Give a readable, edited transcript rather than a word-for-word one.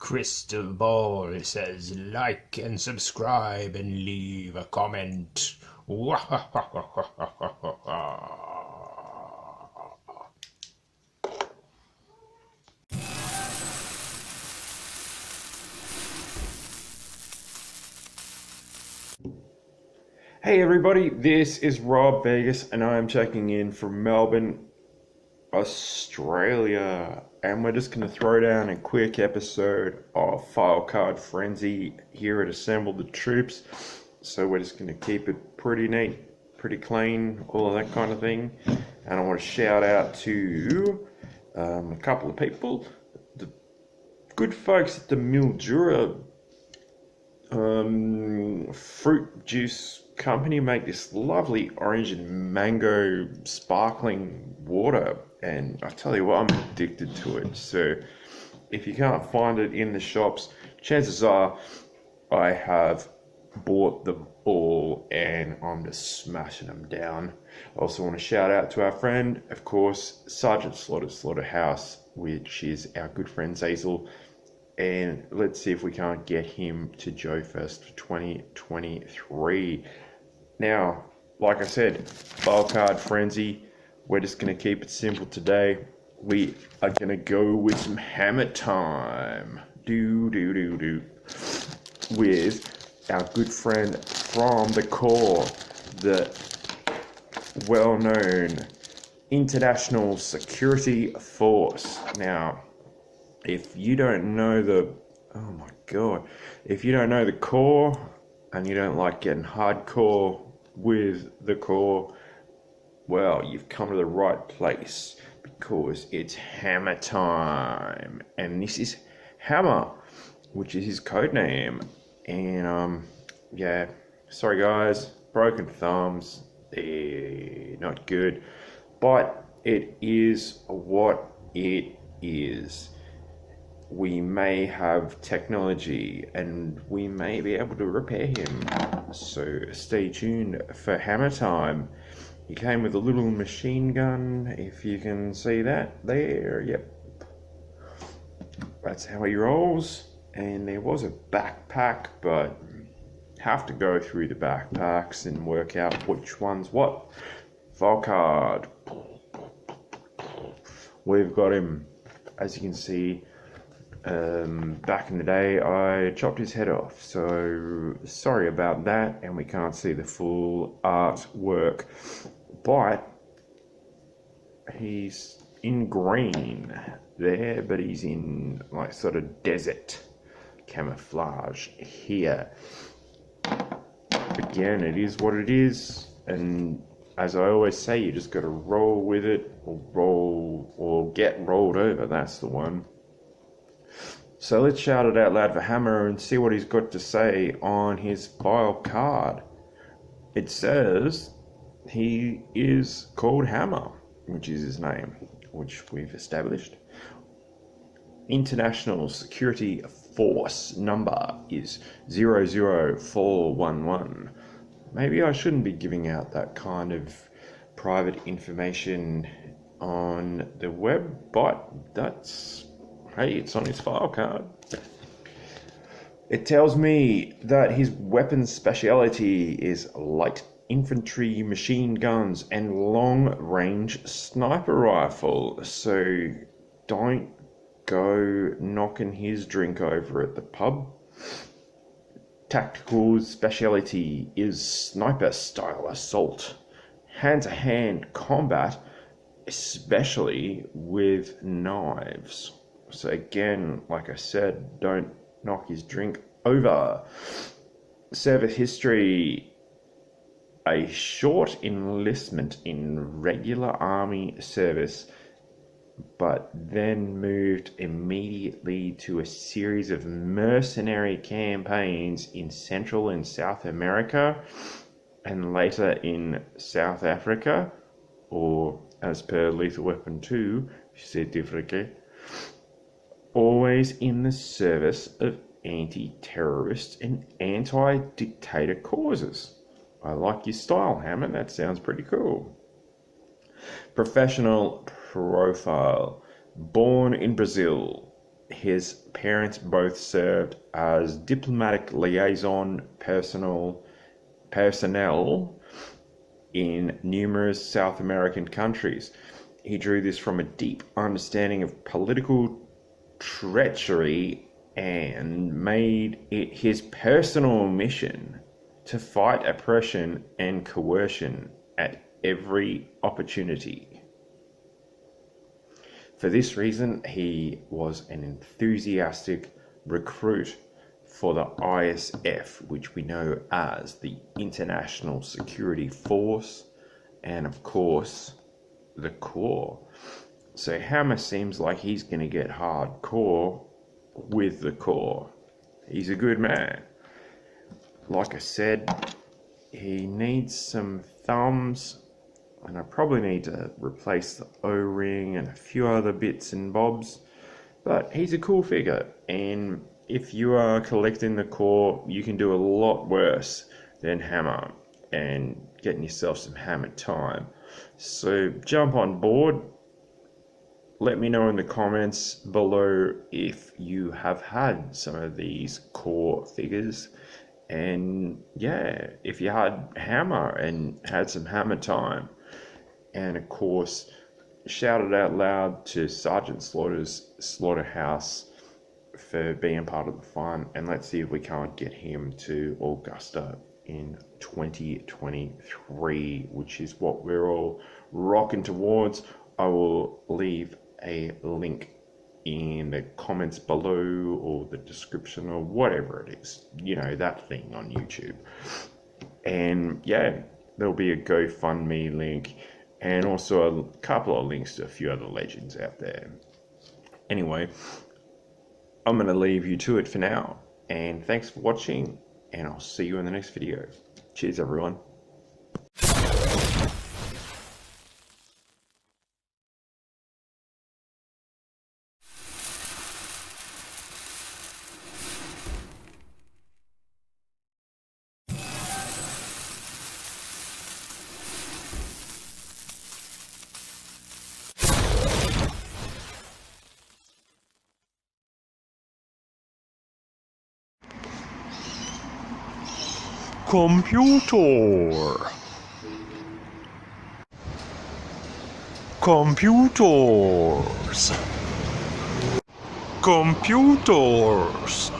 crystal ball says like and subscribe and leave a comment. Hey everybody, this is Rob Vegas and I am checking in from Melbourne, Australia, and we're just going to throw down a quick episode of File Card Frenzy here at Assemble the Troops. So we're just going to keep it pretty neat, pretty clean, all of that kind of thing. And I want to shout out to a couple of people, the good folks at the Mildura fruit juice company make this lovely orange and mango sparkling water, and I tell you what, I'm addicted to it. So if you can't find it in the shops, chances are I have bought them all and I'm just smashing them down. I also want to shout out to our friend, of course, Sergeant Slaughterhouse, which is our good friend Zazel. And let's see if we can't get him to Joefest for 2023. Now, like I said, File Card Frenzy. We're just going to keep it simple today. We are going to go with some hammer time. With our good friend from the Corps, the well-known International Security Force. Now, if you don't know the Corps and you don't like getting hardcore with the Corps, well, you've come to the right place, because it's hammer time. And this is Hammer, which is his code name. And sorry guys, broken thumbs, they're not good, but it is what it is. We may have technology and we may be able to repair him. So stay tuned for Hammer Time. He came with a little machine gun, if you can see that there. Yep. That's how he rolls. And there was a backpack, but have to go through the backpacks and work out which one's what. File card. We've got him, as you can see. Back in the day, I chopped his head off, so sorry about that, and we can't see the full artwork, but he's in green there, but he's in like sort of desert camouflage here. Again, it is what it is, and as I always say, you just got to roll with it, or get rolled over. That's the one. So let's shout it out loud for Hammer and see what he's got to say on his file card. It says he is called Hammer, which is his name, which we've established. International Security Force number is 00411. Maybe I shouldn't be giving out that kind of private information on the web, but hey, it's on his file card. It tells me that his weapon speciality is light infantry machine guns and long-range sniper rifle. So don't go knocking his drink over at the pub. Tactical speciality is sniper-style assault, hand-to-hand combat, especially with knives. So again, like I said, don't knock his drink over. Service history: a short enlistment in regular army service, but then moved immediately to a series of mercenary campaigns in Central and South America, and later in South Africa, or as per Lethal Weapon 2, said differently, always in the service of anti-terrorist and anti-dictator causes. I like your style, Hammer. That sounds pretty cool. Professional profile: born in Brazil, his parents both served as diplomatic liaison personnel in numerous South American countries. He drew this from a deep understanding of political treachery and made it his personal mission to fight oppression and coercion at every opportunity. For this reason, he was an enthusiastic recruit for the ISF, which we know as the International Security Force, and of course, the Corps. So Hammer seems like he's going to get hardcore with the Corps. He's a good man. Like I said, he needs some thumbs, and I probably need to replace the O-ring and a few other bits and bobs, but he's a cool figure, and if you are collecting the Corps, you can do a lot worse than Hammer and getting yourself some Hammer time. So jump on board. Let me know in the comments below if you have had some of these Corps figures, and yeah, if you had Hammer and had some Hammer time. And of course, shout it out loud to Sergeant Slaughter's Slaughterhouse for being part of the fun, and let's see if we can't get him to Augusta in 2023, which is what we're all rocking towards. I will leave a link in the comments below or the description or whatever it is, you know, that thing on YouTube. And yeah, there'll be a GoFundMe link and also a couple of links to a few other legends out there. Anyway, I'm going to leave you to it for now, and thanks for watching, and I'll see you in the next video. Cheers, everyone. Computer. Computers. Computers.